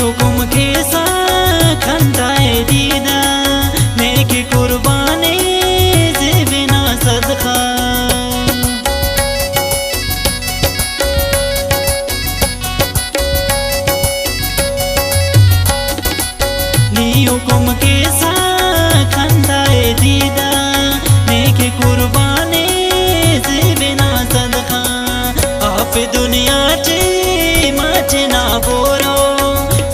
हुकुम के साथ खंदाए दीदा नेकी कुर्बानी से बिना सदका नी हुकुम के साथ खंदाए दीदा नेकी कुर्बानी से बिना सदका आप दुनिया चे मचना बोरो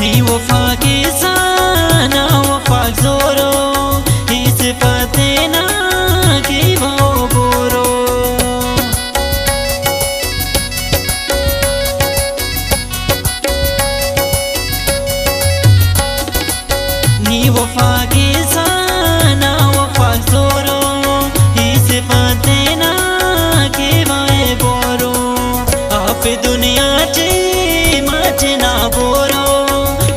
नी वफा के साना वफा जोरो ही सिफाते ना की भाव बोरो नी वफा के साना वफा जोरो ही सिफाते ना की भाव बोरो आप दुनिया चे मचना बोरो